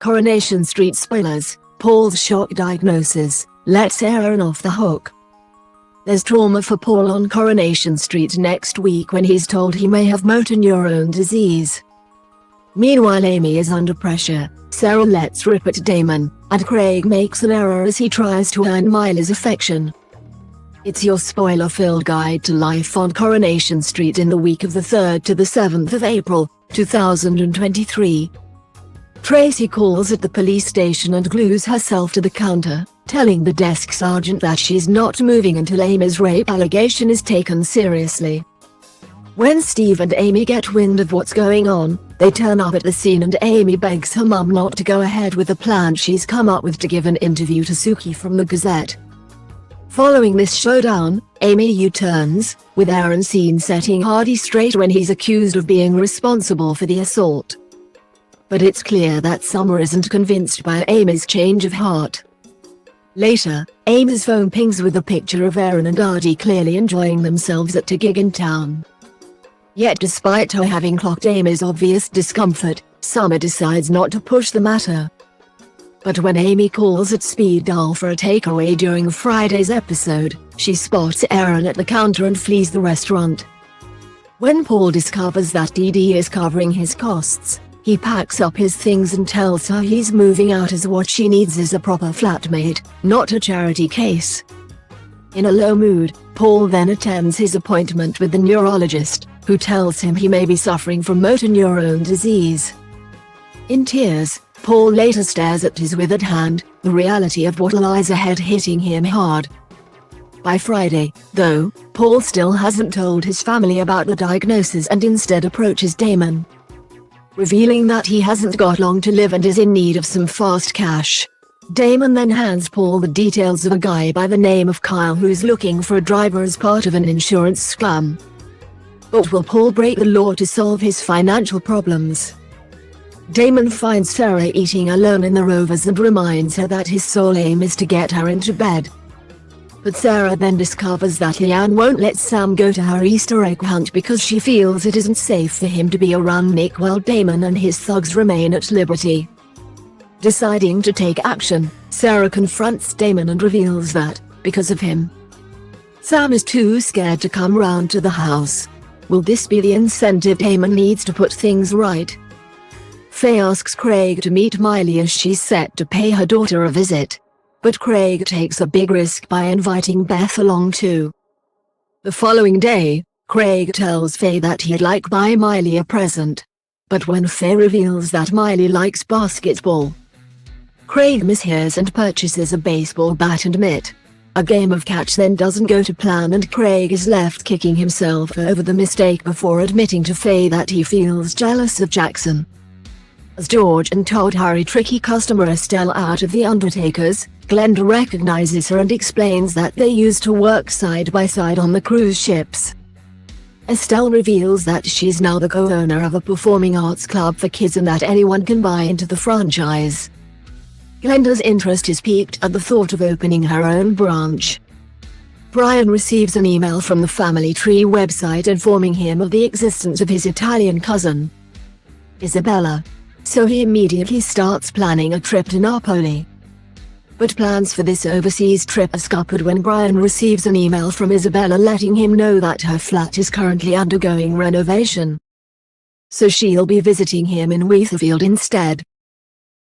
Coronation Street spoilers, Paul's shock diagnosis, lets Aaron off the hook. There's trauma for Paul on Coronation Street next week when he's told he may have motor neurone disease. Meanwhile, Amy is under pressure. Sarah lets rip at Damon, and Craig makes an error as he tries to earn Miley's affection. It's your spoiler-filled guide to life on Coronation Street in the week of the 3rd to the 7th of April, 2023. Tracy calls at the police station and glues herself to the counter, telling the desk sergeant that she's not moving until Amy's rape allegation is taken seriously. When Steve and Amy get wind of what's going on, they turn up at the scene and Amy begs her mum not to go ahead with the plan she's come up with to give an interview to Suki from the Gazette. Following this showdown, Amy U-turns, with Aaron seen setting Hardy straight when he's accused of being responsible for the assault. But it's clear that Summer isn't convinced by Amy's change of heart. Later, Amy's phone pings with a picture of Aaron and Hardy clearly enjoying themselves at a gig in town. Yet despite her having clocked Amy's obvious discomfort, Summer decides not to push the matter. But when Amy calls at Speed Dial for a takeaway during Friday's episode, she spots Aaron at the counter and flees the restaurant. When Paul discovers that DD is covering his costs, he packs up his things and tells her he's moving out as what she needs is a proper flatmate, not a charity case. In a low mood, Paul then attends his appointment with the neurologist, who tells him he may be suffering from motor neurone disease. In tears, Paul later stares at his withered hand, the reality of what lies ahead hitting him hard. By Friday, though, Paul still hasn't told his family about the diagnosis and instead approaches Damon, revealing that he hasn't got long to live and is in need of some fast cash. Damon then hands Paul the details of a guy by the name of Kyle who's looking for a driver as part of an insurance scam. But will Paul break the law to solve his financial problems? Damon finds Sarah eating alone in the Rovers and reminds her that his sole aim is to get her into bed. But Sarah then discovers that Leanne won't let Sam go to her Easter egg hunt because she feels it isn't safe for him to be around Nick while Damon and his thugs remain at liberty. Deciding to take action, Sarah confronts Damon and reveals that, because of him, Sam is too scared to come round to the house. Will this be the incentive Damon needs to put things right? Faye asks Craig to meet Miley as she's set to pay her daughter a visit. But Craig takes a big risk by inviting Beth along too. The following day, Craig tells Faye that he'd like buy Miley a present. But when Faye reveals that Miley likes basketball, Craig mishears and purchases a baseball bat and mitt. A game of catch then doesn't go to plan and Craig is left kicking himself over the mistake before admitting to Faye that he feels jealous of Jackson. As George and Todd hurry tricky customer Estelle out of the Undertaker's, Glenda recognizes her and explains that they used to work side by side on the cruise ships. Estelle reveals that she's now the co-owner of a performing arts club for kids and that anyone can buy into the franchise. Glenda's interest is piqued at the thought of opening her own branch. Brian receives an email from the Family Tree website informing him of the existence of his Italian cousin, Isabella. So he immediately starts planning a trip to Napoli. But plans for this overseas trip are scuppered when Brian receives an email from Isabella letting him know that her flat is currently undergoing renovation. So she'll be visiting him in Weatherfield instead.